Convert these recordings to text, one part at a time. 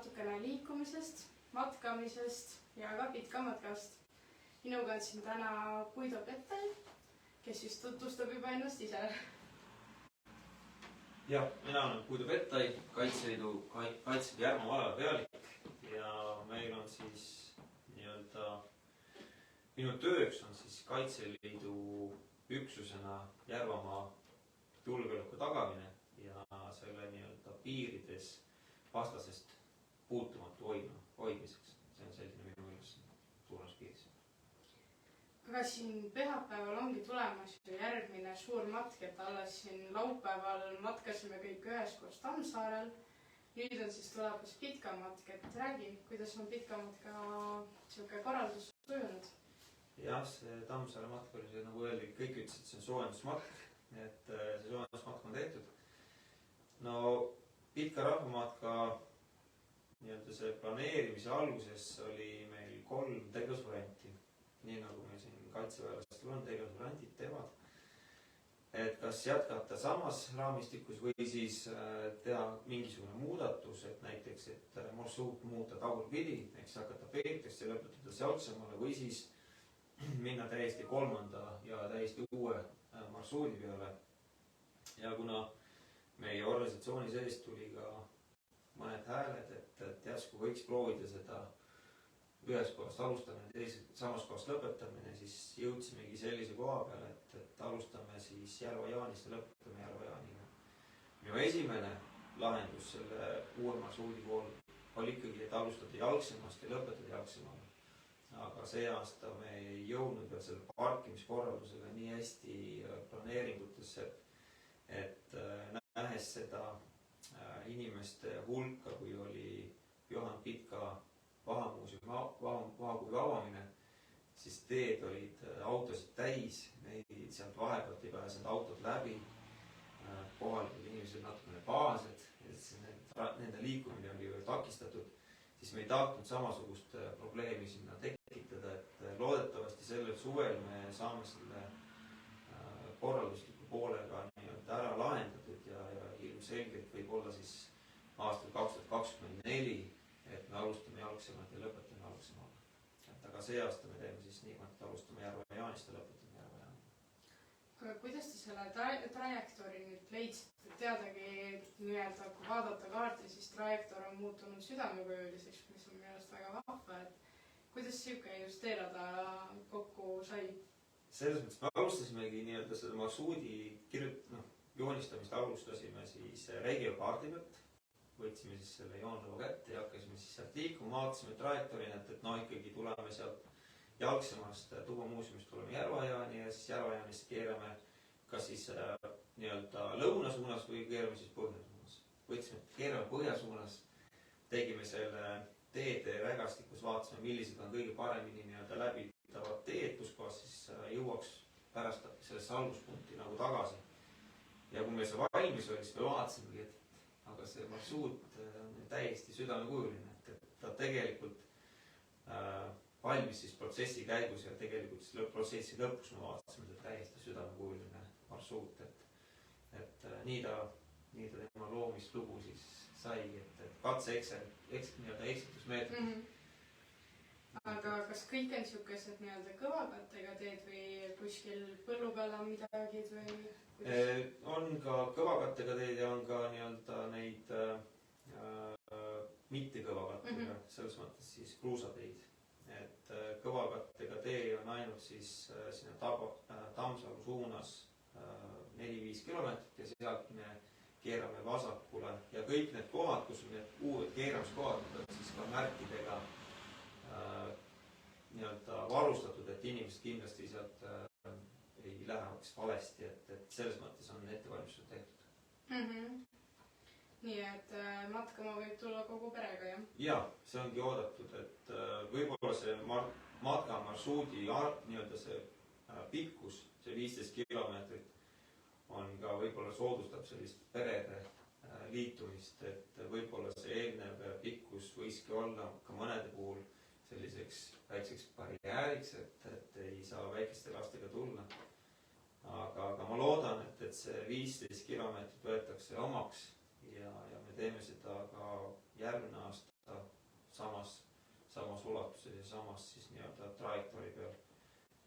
natukene liikumisest, matkamisest ja ka pitkamatkast. Minuga on siin täna Guido Pettel, kes siis tutvustab juba ennast ise. Jah, mina olen Guido Pettel, Kaitseliidu Järvamaa alale pealik ja meil on siis minu tööks on siis Kaitseliidu üksusena Järvamaa julgeoleku tagamine ja selle piirides vastasest puutumatu hoidmiseks. See on selline minu ülesanne suuremas piiris. Aga siin pühapäeval ongi tulemas järgmine suur matk, et alles siin laupäeval matkasime kõik üheskoos Tammsaarel. Nüüd on siis tulemas pitkamatk, et räägi, kuidas on pitkamatka siuke korraldus sujunud? Jah, see Tammsaare matk oli see, nagu öeldi, kõik ütlesid, see on soojendusmatk, et see soojendusmatk on tehtud. No pitka rahvamatka see planeerimise alguses oli meil 3 tegevusvarianti. Nii nagu meil siin kaitseväelastel on tegevusvariantid teevad. Et kas jätkata samas raamistikus või siis teha mingisugune muudatus, et näiteks, et marsruut muuta tagurpidi, eks hakata Peetrist ja lõpetada Jalgsamale või siis minna täiesti 3. ja täiesti uue marsruudi peale. Ja kuna meie organisatsiooni sees tuli ka mõned hääled, et järsku võiks proovida seda ühes kohast alustamine, samas kohast lõpetamine, siis jõudsimegi sellise koha peale, et alustame siis Järva-Jaanist ja lõpetame Järva-Jaaniga. Minu esimene lahendus selle uue marsruudi pool oli ikkagi, et alustada Jalgsamast ja lõpetada Jalgsamale. Aga see aasta me ei jõudnud veel selle parkimiskorraldusega nii hästi planeeringutesse, et nähes seda inimeste hulka, kui oli Johan Pitka vahakuvi avamine, siis teed olid autosid täis, neid sealt vahepealt ei pääsenud autod läbi, kohalikud inimesed natukene pahased, nende liikumine oli veel takistatud, siis me ei tahtnud samasugust probleemi sinna tekitada, et loodetavasti sellel suvel me saame selle korraldusliku poolega ära lahendatud ja ilmselgelt võib olla siis aastal 2024, et me alustame Jalgsamalt ja lõpetame Jalgsamaga. Aga see aasta me teeme siis nii, et alustame Järva-Jaanist ja lõpetame Järva-Jaaniga. Aga kuidas te selle trajektoori nüüd leidsite? Teadagi nii-öelda, kui vaadata kaarti, siis trajektoor on muutunud südamekujuliseks, mis on minu arust väga vahva. Kuidas siuke just teelada kokku sai? Selles mõttes me alustasimegi seda marsruudi joonistamist alustasime siis regiokaardi pealt. Võtsime siis selle joonlõva kätte ja hakkasime siis sealt liikuma, vaatasime trajektoorina, et ikkagi tuleme sealt Jalgsamast Tuumamuuseumist tuleme Järva-Jaani ja siis Järva-Jaanist keerame kas siis lõuna suunas või keerame siis põhja suunas. Võtsime, et keerame põhja suunas, tegime selle teede rägastikus, vaatasime, millised on kõige paremini läbitavad teed, kus kohas siis jõuaks pärast sellesse alguspunkti nagu tagasi. Ja kui meil see valmis oli, siis me vaatasimegi, et aga see marsruut on täiesti südamekujuline, et ta tegelikult valmis siis protsessi käigus ja tegelikult siis protsessi lõpus me vaatasime, et täiesti südamekujuline marsruut, et nii ta tema loomislugu siis sai, et katse eksitusmeetod. Aga kas kõik on siukesed kõvakattega teed või kuskil põllu peal on midagi või? On ka kõvakattega teed ja on ka neid mitte kõvakattega, selles mõttes siis kruusateid. Et kõvakattega tee on ainult siis sinna Tammsalu suunas 4-5 kilomeetrit ja sealt me keerame vasakule ja kõik need kohad, kus on need uued keeramiskohad, on siis ka märkidega varustatud, et inimesed kindlasti sealt ei läheks valesti, et selles mõttes on ettevalmistused tehtud. Nii, et matkama võib tulla kogu perega, jah? Ja, see ongi oodatud, et võib-olla see matkamarsruudi see pikkus, see 15 kilomeetrit on ka võib-olla soodustab sellist perede liitumist, et võib-olla see eelnev pikkus võiski olla ka mõnede puhul selliseks väikseks barjääriks, et ei saa väikeste lastega tulla. Aga ma loodan, et see 15 kilomeetrit võetakse omaks ja me teeme seda ka järgmine aasta samas ulatuses ja samas siis nii-öelda trajektoori peal.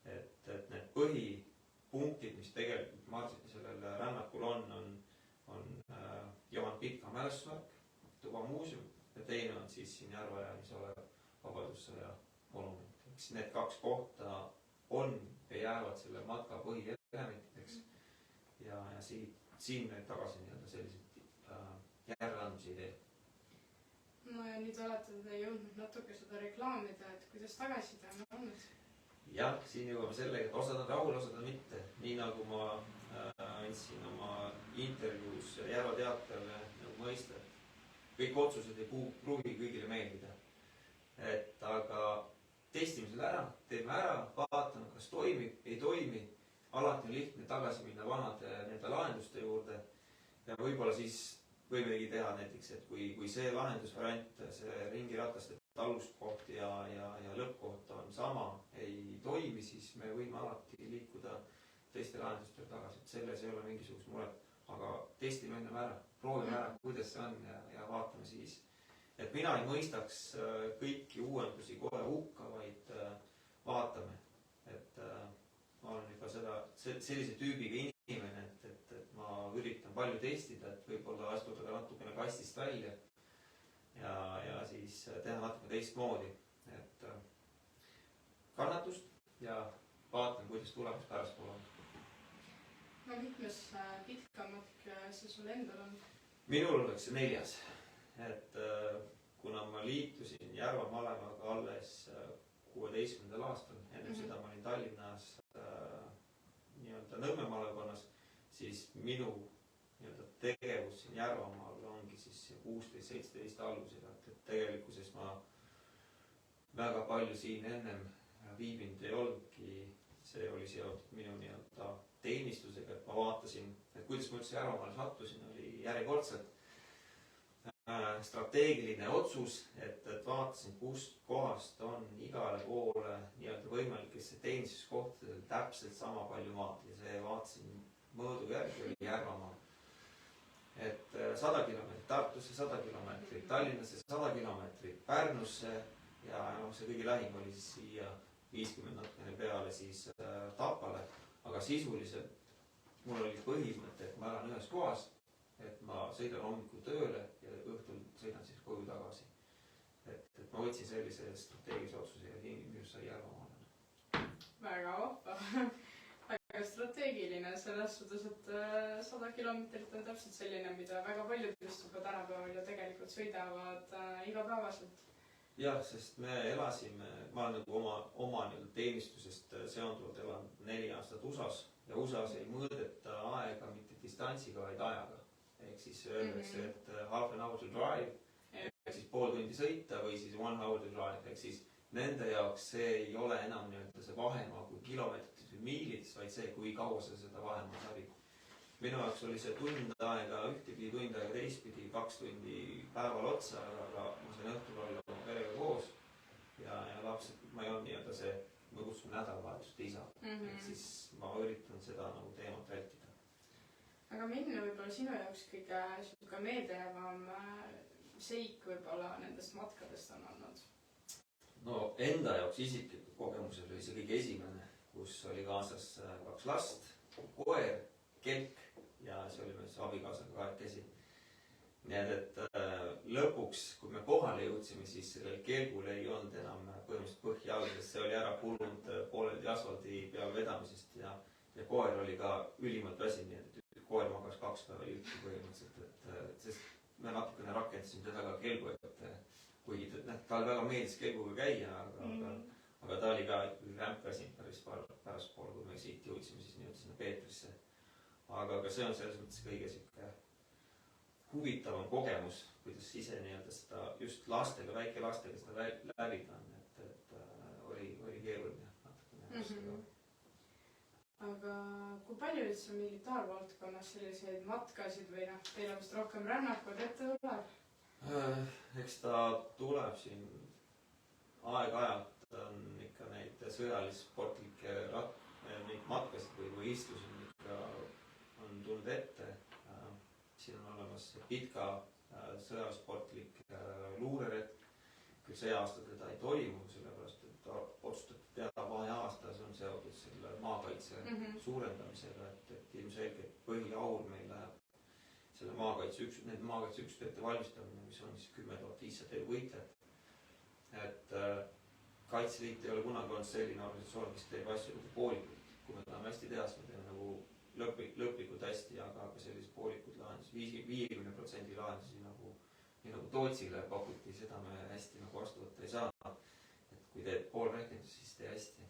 Et need põhipunktid, mis tegelikult sellel rännakul on Juhan Pitka mälestusmärk, Tuba muuseum ja teine on siis siin Järva-Jäänis olev Vabadussõja monument. Eks need 2 kohta on ja jäävad selle matka põhielementideks ja siin need tagasi nii-öelda selliseid järeleandmisi ei tee. No ja nüüd olete te jõudnud natuke seda reklaamida, et kuidas tagasiside on olnud? Jah, siin jõuame sellega, et osad on rahul, osad on mitte. Nii nagu ma andsin oma intervjuus Järva Teatajale nagu mõista, et kõik otsused ei pruugi kõigile meeldida. Aga testime selle ära, teeme ära, vaatame, kas toimib, ei toimi. Alati on lihtne tagasi minna vanade nende lahenduste juurde ja võib-olla siis võimegi teha näiteks, et kui see lahendusvariant, see ringirataste aluskoht ja lõppkoht on sama, ei toimi, siis me võime alati liikuda teiste lahendustele tagasi. Et selles ei ole mingisugust muret, aga testime enne ära, proovime ära, kuidas see on ja vaatame siis. Et mina ei mõistaks kõiki uuendusi kohe hukka, vaid vaatame. Et ma olen juba sellise tüübiga inimene, et ma üritan palju testida, et võib-olla astuda ka natukene kastist välja ja siis teha natuke teistmoodi. Et kannatust ja vaatan, kuidas tulemus päraspool on. No mitmes pitkamatk see sul endal on? Minul oleks see 4. Et kuna ma liitusin Järva malemaga alles 16. aastal, enne seda ma olin Tallinnas nii-öelda Nõmme malekonnas, siis minu nii-öelda tegevus siin Järvamaal ongi siis 16-17 algusega, et tegelikkuses ma väga palju siin ennem viibinud ei olnudki. See oli seotud minu nii-öelda teenistusega, et ma vaatasin, et kuidas ma üldse Järvamaale sattusin, oli järjekordselt strateegiline otsus, et vaatasin, kust kohast on igale poole nii-öelda võimalikesse teenistuskohtadel täpselt sama palju maad ja see vaatasin mõõdu järgi oli Järvamaa. Et 100 kilomeetrit Tartusse, 100 kilomeetrit Tallinnasse, 100 kilomeetrit Pärnusse ja see kõige lähim oli siis siia 50 natukene peale siis Tapale, aga sisuliselt mul oli põhimõte, et ma elan ühes kohas, et ma sõidan hommikul tööle ja õhtul sõidan siis koju tagasi. Et ma võtsin sellise strateegilise otsuse ja minust sai Järvamaale. Väga vahva. Väga strateegiline selles suhtes, et 100 kilomeetrit on täpselt selline, mida väga paljud just juba tänapäeval ja tegelikult sõidavad igapäevaselt. Jah, sest me elasime, ma olen nagu oma teenistusest seonduvalt elan 4 aastat USAs ja USAs ei mõõdeta aega mitte distantsiga, vaid ajaga. Ehk siis öeldakse, et half an hour to drive, ehk siis pool tundi sõita või siis 1 hour to drive, ehk siis nende jaoks see ei ole enam nii-öelda see vahemaa kui kilomeetrites või miilides, vaid see, kui kaua sa seda vahemaa läbid. Minu jaoks oli see tund aega ühtepidi, tund aega teistpidi, 2 tundi päeval otsa, aga ma sain õhtul olla oma perega koos ja lapsed, ma ei olnud nii-öelda see, ma kutsun nädalavahetust isa, ehk siis ma üritan seda nagu teemat vältida. Aga minna võib-olla sinu jaoks kõige meeldejäävam seik võib-olla nendest matkadest on olnud? No enda jaoks isiklikud kogemused oli see kõige esimene, kus oli kaasas 2 last, koer, kelk ja see oli meil see abikaasaga kahekesi. Nii et lõpuks, kui me kohale jõudsime, siis sellel kelgul ei olnud enam põhimõtteliselt põhja all, sest see oli ära kulunud pooleldi asfaldi peal vedamisest ja koer oli ka ülimalt väsinud, nii et koer magas 2 päeva jõudki põhimõtteliselt, sest me natukene rakendasime teda ka kelgu, et kuigi tal väga meeldis kelguga käia, aga ta oli ka rämp väsinud päris päraspool, kui me siit jõudsime siis nii-öelda sinna Peetrisse. Aga see on selles mõttes kõige siuke huvitavam kogemus, kuidas ise nii-öelda seda just lastega, väikelastega seda läbida on, et oli keeruline natukene. Aga kui palju üldse militaarvaldkonnas selliseid matkasid või teil vist rohkem rännakud ette tuleb? Eks ta tuleb siin aeg-ajalt on ikka neid sõjalissportlikke matkasid või istusin ikka on tulnud ette. Siin on olemas Pitka sõjasportlik luureretk, see aasta teda ei toimu, sellepärast et ta otsustati teha vaheaasta, see on seotud selle maakaitse suurendamisega, et ilmselgelt põhiaur meil läheb selle maakaitseüksuste valmistamine, mis on siis 10 500 võitlejat. Et Kaitseliit ei ole kunagi olnud selline organisatsioon, mis teeb asju nagu poolikult. Kui me tahame hästi teha, siis me teeme nagu lõplikult hästi, aga sellised poolikud lahendusi, 50% lahendusi nagu Tootsile pakuti, seda me hästi nagu vastu võtta ei saa. Et kui teed pool rehkendust, siis tee hästi.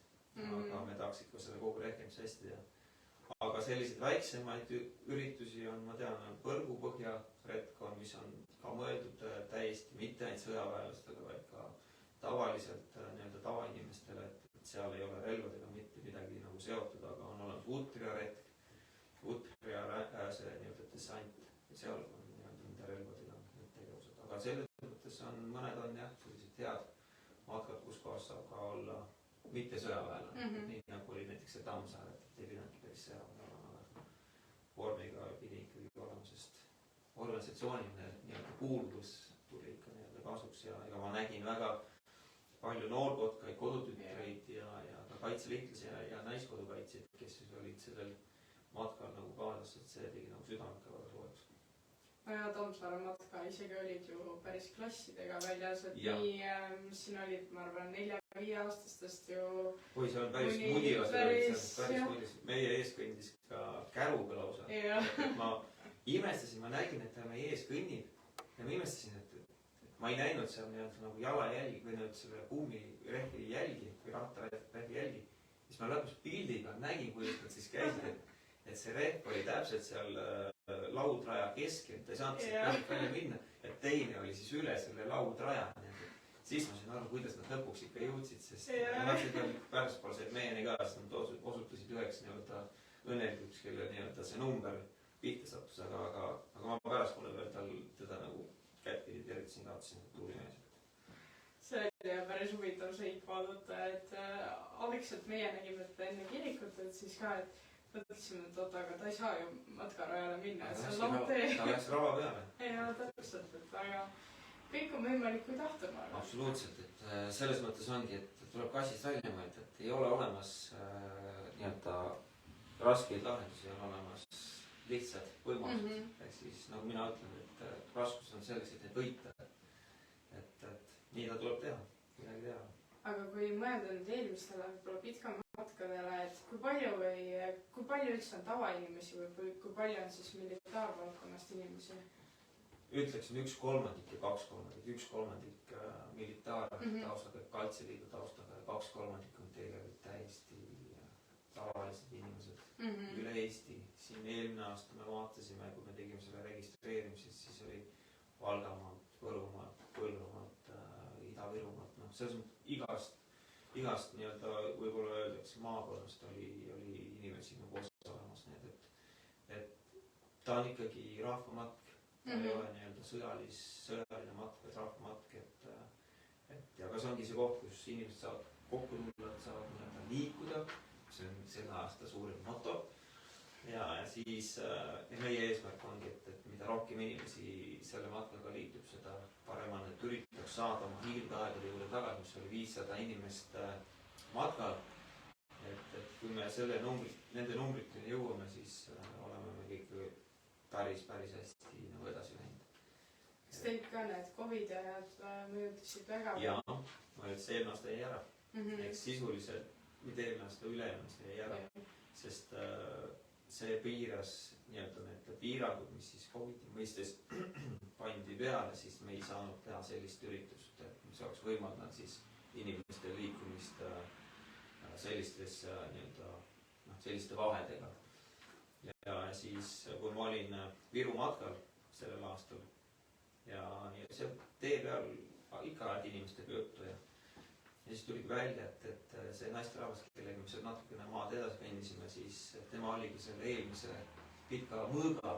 Aga me tahaks ikka selle kogu rehkenduse hästi teha. Aga selliseid väiksemaid üritusi on, ma tean, Põrgupõhja retkon, mis on ka mõeldud täiesti mitte ainult sõjaväelastele, vaid ka tavaliselt tavainimestele, et seal ei ole relvadega mitte midagi nagu seotud, aga on olemas Utria retk, Utria see dessant ja seal on nende relvadega need tegevused. Aga selles mõttes mõned on jah, sellised head matkad, kus kohas saab ka olla mitte sõjaväelane. Nii nagu oli näiteks see Tammsaar, et ei pidanudki päris sõjaväelane olema, aga vormiga pidi ikkagi olema, sest organisatsiooniline kuuluvus tuli ikka kasuks ja ega ma nägin väga palju noorkotkaid, kodutütreid ja ka kaitseliitlasi ja naiskodukaitsjaid, kes siis olid sellel matkal nagu kaasas, et see tegi nagu südamega väga soojaks. Ja Tammsaare matka isegi olid ju päris klassidega väljas, et nii siin olid, ma arvan, 4-5 aastastest ju... Oi, see on päris mudilas, päris mudilas. Meie ees kõndis ka käruga lausa. Ma imestasin, ma nägin, et ta meie ees kõnnib ja ma imestasin, et ma ei näinud seal nagu jalajälgi või selle buumirehvi jälgi või rattarehvi jälgi. Siis ma lõpus pildiga nägin, kuidas nad siis käisid, et see rehv oli täpselt seal laudraja keskel, ta ei saanud sealt välja minna, et teine oli siis üle selle laudraja. Siis ma sain aru, kuidas nad lõpuks ikka jõudsid, sest pärast said meieni ka, sest nad osutusid üheks õnnelikuks, kelle see number pihta sattus, aga ma pärast mulle veel teda nagu kättpidi tervitasin, kaotasin tuulimees. See oli päris huvitav seik vaadata, et algselt meie nägime enne kirikut, et siis ka, et mõtlesime, et oota, aga ta ei saa ju matkarajale minna, et see on lahtee. Ta läks rava peale. Ja täpselt, et aga kõik on võimalik, kui tahta ma arvan. Absoluutselt, et selles mõttes ongi, et tuleb kassist välja mõelda, et ei ole olemas raskeid lahendusi, on olemas lihtsad võimalused. Ehk siis, nagu mina ütlen, et raskus on selleks, et neid võita. Et nii ta tuleb teha, midagi teha. Aga kui mõelda nüüd eelmistele võib-olla pitkamatkadele, et kui palju üldse on tavainimesi või kui palju on siis militaarvaldkonnast inimesi? Ütleksin 1/3 ja 2/3. 1/3 militaartaustaga, Kaitseliidu taustaga ja 2/3 on tegelikult täiesti tavalised inimesed üle Eesti. Siin eelmine aasta me vaatasime, kui me tegime selle registreerimisest, siis oli Valgamaalt, Võrumaalt, Põlvamaalt, Ida-Virumaalt. Selles mõttes igast võib-olla öeldakse maakonnast oli inimesi nagu osa olemas. Et ta on ikkagi rahvamatk, ta ei ole sõjaline matk, vaid rahvamatk. Ja ka see ongi see koht, kus inimesed saavad kokku tulla, saavad liikuda. See on selle aasta suurim moto. Ja siis meie eesmärk ongi, et mida rohkem inimesi selle matkaga liitub, seda parem on, et üritaks saada oma hiildaegade juurde tagasi, mis oli 500 inimest matkal. Et kui me nende numbriteni jõuame, siis oleme me kõik päris hästi nagu edasi läinud. Kas teid ka need COVID ajad mõjutasid väga? Jaa, ma ütlesin, eelmine aasta jäi ära. Eks sisuliselt, mitte eelmine aasta, üle-eelmine aasta jäi ära, sest see piiras need piirangud, mis siis COVID-i mõistes pandi peale, siis me ei saanud teha sellist üritust, mis oleks võimaldanud siis inimeste liikumist selliste vahedega. Ja siis, kui ma olin Viru matkal sellel aastal ja seal tee peal ikka ajad inimestega juttu ja siis tuligi välja, et see naisterahvas, kellega me seal natukene maad edasi kõndisime, siis tema oligi selle eelmise pika mõõga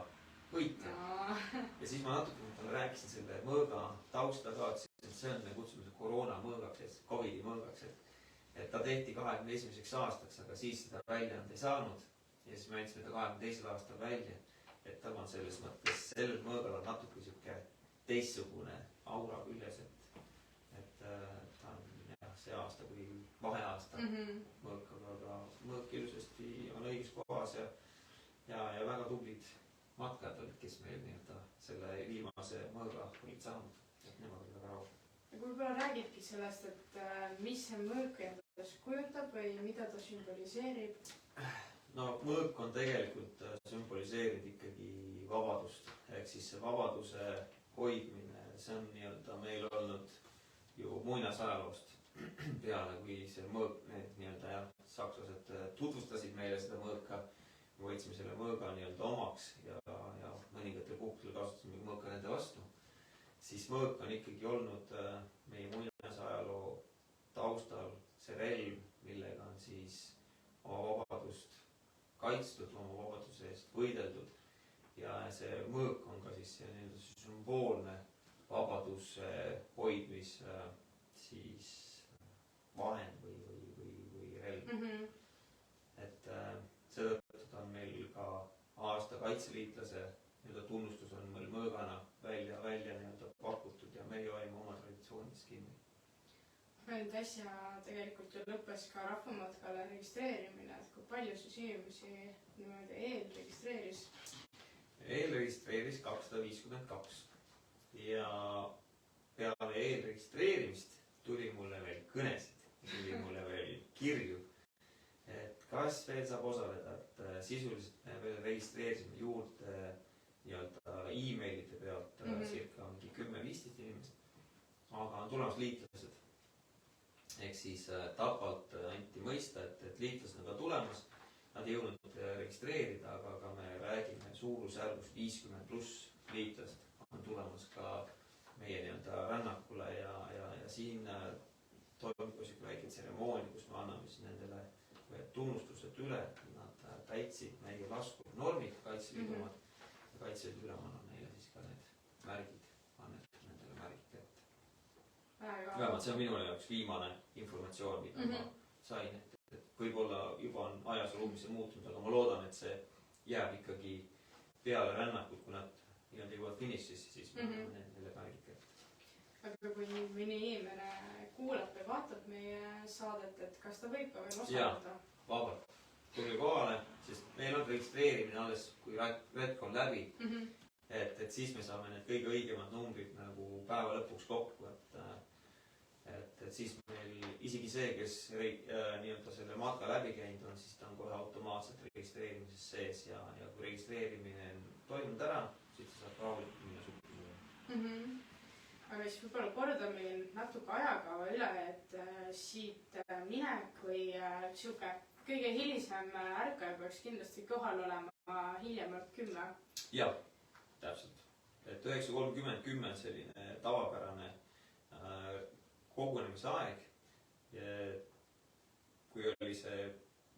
võitja. Ja siis ma natukene talle rääkisin selle mõõga tausta ka, et see on, me kutsume see koroona mõõgaks, COVID-i mõõgaks, et ta tehti 21. aastaks, aga siis seda välja nad ei saanud. Ja siis me andsime ta 22. aastal välja, et tal on selles mõttes sellel mõõgal on natuke siuke teistsugune aura küljes, et ta on jah, see aasta kui vaheaasta mõõk, aga mõõk ilusasti on õiges kohas ja väga tublid matkajad olid, kes meil nii-öelda selle viimase mõõga olid saanud, et nemad olid väga rahul. Ja kui võib-olla räägidki sellest, et mis see mõõk endast kujutab või mida ta sümboliseerib? No mõõk on tegelikult sümboliseerinud ikkagi vabadust, ehk siis see vabaduse hoidmine, see on nii-öelda meil olnud ju muinasajaloost peale, kui see mõõk, need nii-öelda jah, sakslased tutvustasid meile seda mõõka, me võtsime selle mõõga nii-öelda omaks ja mõningatel puhkudel kasutasime mõõka nende vastu, siis mõõk on ikkagi olnud meie muinasajaloo taustal see relv, millega on siis oma vabadust kaitstud, oma vabaduse eest võideldud ja see mõõk on ka siis nii-öelda sümboolne vabaduse hoidmis siis vahend või relv. Et seetõttu ta on meil ka aasta kaitseliitlase nii-öelda tunnustus on meil mõõgana välja nii-öelda pakutud ja meie hoiame oma traditsioonidest kinni. Nüüd äsja tegelikult ju lõppes ka rahvamatkale registreerimine, et kui palju siis inimesi niimoodi eelregistreeris? Eelregistreeris 252 ja peale eelregistreerimist tuli mulle veel kõnesid, tuli mulle veel kirju, et kas veel saab osaleda, et sisuliselt me veel registreerisime juurde nii-öelda e-mailide pealt circa mingi 10-15 inimest, aga on tulemas liitlased. Ehk siis Tapalt anti mõista, et liitlased on ka tulemas, nad ei jõudnud registreerida, aga me räägime suurusjärgus 50+ liitlast on tulemas ka meie nii-öelda rännakule ja siin toimub väike tseremoonia, kus me anname siis nendele tunnustused üle, nad täitsid meie laskurnormid, Kaitseliidu omad ja Kaitseliidu ülem annab neile siis ka need märgid, annab nendele märgid kätte. Vähemalt see on minu jaoks viimane informatsioon, mida ma sain, et võib-olla juba on ajas ruumis muutunud, aga ma loodan, et see jääb ikkagi peale rännakut, kui nad nii-öelda jõuavad finišisse, siis ma annan neile märgid kätte. Aga kui mõni inimene kuulab või vaatab meie saadet, et kas ta võib ka veel osaleda? Vabalt. Tulge kohale, sest meil on registreerimine alles, kui retk on läbi, et siis me saame need kõige õigemad numbrid nagu päeva lõpuks kokku, et siis meil isegi see, kes nii-öelda selle matka läbi käinud on, siis ta on kohe automaatselt registreerimises sees ja kui registreerimine on toimunud ära, siis ta saab rahulikult minna suppi. Aga siis võib-olla kordame natuke ajakava üle, et siit minek või siuke kõige hilisem ärkaja peaks kindlasti kohal olema hiljemalt 10. Jah, täpselt. Et 9:30 10 selline tavapärane kogunemise aeg. Kui oli see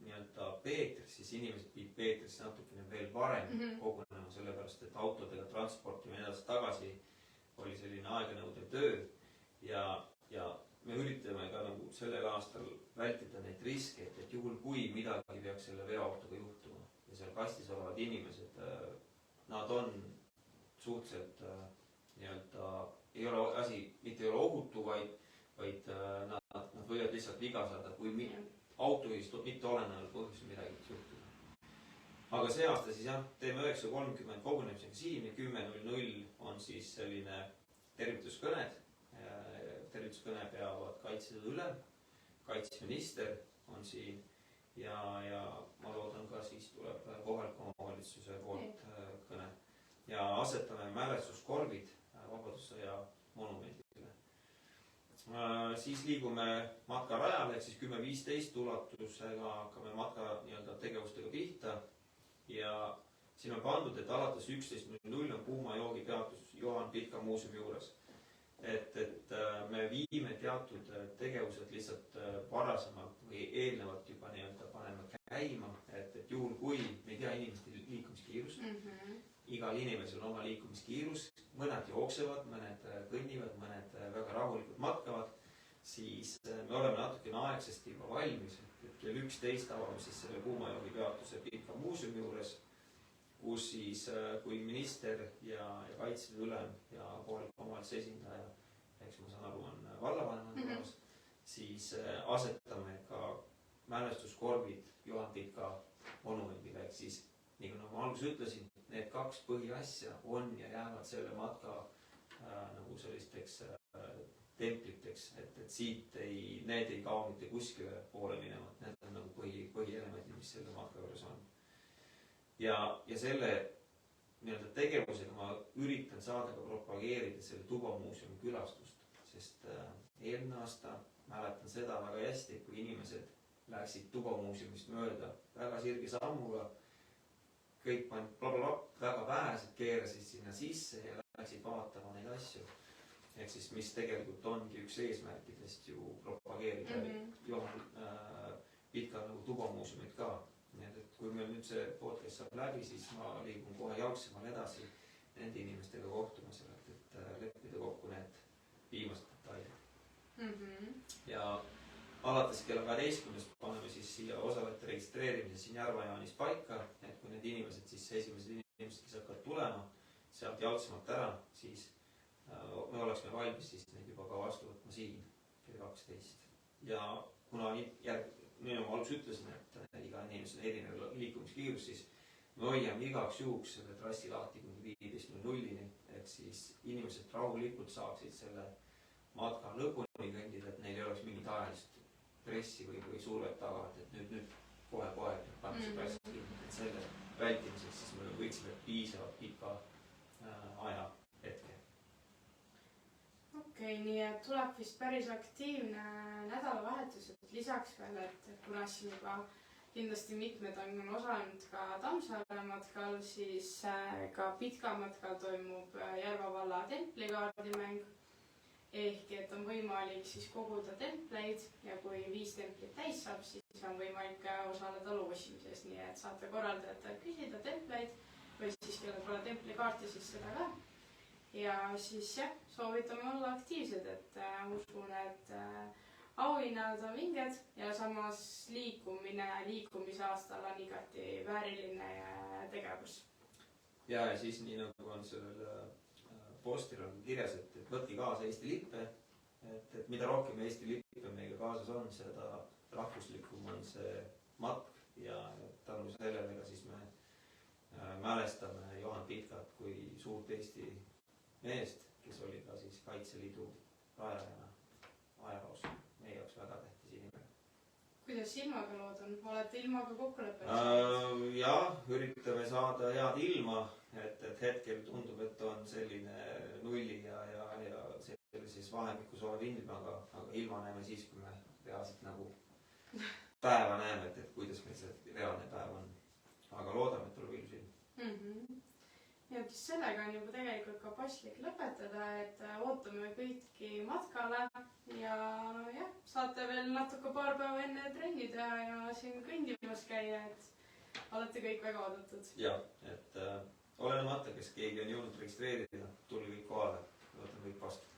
nii-öelda Peetris, siis inimesed pidid Peetrisse natukene veel varem kogunema, sellepärast et autodega transportima edasi tagasi oli selline aeganõudev töö ja me üritame ka nagu sellel aastal vältida neid riske, et juhul kui midagi peaks selle veoautoga juhtuma ja seal kastis olevad inimesed, nad on suhteliselt nii-öelda, ei ole asi, mitte ei ole ohutu, vaid nad võivad lihtsalt viga saada, kui autojuhist mitte oleneval põhjusel midagi juhtuda. Aga see aasta siis jah, teeme 9:30 kogunemisega siin ja 10:00 on siis selline tervituskõned. Tervituskõne peavad Kaitseliidu ülem, kaitseminister on siin ja ma loodan ka siis tuleb kohaliku omavalitsuse poolt kõne. Ja asetame mälestuskorvid Vabadussõja monumendile. Siis liigume matkarajale, ehk siis 10:15 ulatusega hakkame matka nii-öelda tegevustega pihta ja siin on pandud, et alates 11:00 on kuuma joogi peatus Johan Pitka muuseumi juures. Et me viime teatud tegevused lihtsalt varasemalt või eelnevalt juba nii-öelda paneme käima, et juhul kui me ei tea inimeste liikumiskiirust, igal inimesel on oma liikumiskiirus, mõned jooksevad, mõned kõnnivad, mõned väga rahulikult matkavad, siis me oleme natukene aegsasti juba valmis, et kell 11 avame siis selle kuumajoogi peatuse Pitka muuseumi juures, kus siis, kui minister ja Kaitseliidu ülem ja kohaliku omavalitsuse esindaja, eks ma saan aru, on vallavanema toas, siis asetame ka mälestuskorvid Juhan Pitka monumendile, ehk siis nii nagu ma alguses ütlesin, need 2 põhiasja on ja jäävad selle matka nagu sellisteks templiteks, et siit need ei kao mitte kuskile poole minema, et need on nagu põhielemendid, mis selle matka juures on. Ja selle nii-öelda tegevusega ma üritan saada ka propageerida selle tubamuuseumi külastust, sest eelmine aasta mäletan seda väga hästi, kui inimesed läksid tubamuuseumist mööda väga sirge sammuga, kõik panid blablabla, väga vähesed keerasid sinna sisse ja läksid vaatama neid asju. Ehk siis, mis tegelikult ongi üks eesmärkidest ju propageerida Juhan Pitka nagu tubamuuseumit ka. Nii et kui meil nüüd see podcast saab läbi, siis ma liigun kohe jalgsemal edasi nende inimestega kohtumisel, et leppida kokku need viimased detailid. Ja alates kella 12 paneme siis siia osalejate registreerimise siin Järva-Jaanis paika, et kui need inimesed, siis esimesed inimesed, kes hakkavad tulema sealt jalgsemalt ära, siis me oleksime valmis siis neid juba ka vastu võtma siin kell 12. Ja kuna nii nagu alguses ütlesin, et iga inimesel on erinev liikumiskiirus, siis me hoiame igaks juhuks selle trassi lahti kuni 15:00, ehk siis inimesed rahulikult saaksid selle matka lõpuni kõndida, et neil ei oleks mingit ajalist pressi või survet taga, et nüüd kohe pannakse trass kinni, et selle vältimiseks siis me võiksime piisavalt pika aja hetke. Okei, nii et tuleb vist päris aktiivne nädalavahetus, et lisaks veel, et kuna siin juba kindlasti mitmed on osalenud ka Tammsaare matkal, siis ka Pitka matkal toimub Järva valla templikaardimäng. Ehk et on võimalik siis koguda templeid ja kui 5 templit täis saab, siis on võimalik osaleda loosimises, nii et saate korraldajatelt küsida templeid või siis kellel pole templikaarti, siis seda ka. Ja siis jah, soovitame olla aktiivsed, et usun, et auhinnad on vinged ja samas liikumise aastal on igati vääriline tegevus. Ja siis nii nagu on sellel postil on kirjas, et võtke kaasa Eesti lippe, et mida rohkem Eesti lippe meiega kaasas on, seda rahvuslikum on see matk ja tänu sellele ka siis me mälestame Juhan Pitkat kui suurt Eesti meest, kes oli ka siis Kaitseliidu rajajana ajaloos meie jaoks väga tähtis inimene. Kuidas ilmaga lood on? Olete ilmaga kokkuleppel? Jah, üritame saada head ilma, et hetkel tundub, et on selline nulli ja sellises vahemikus olev ilm, aga ilma näeme siis, kui me reaalselt nagu päeva näeme, et kuidas meil see reaalne päev on. Aga loodame, et tuleb ilus ilm. Ja sellega on juba tegelikult ka paslik lõpetada, et ootame kõiki matkale ja jah, saate veel natuke paar päeva enne trenni teha ja siin kõndimas käia, et olete kõik väga oodatud. Ja, et olenemata, kes keegi on jõudnud registreerida, tulge kõik kohale, võtame kõik vastu.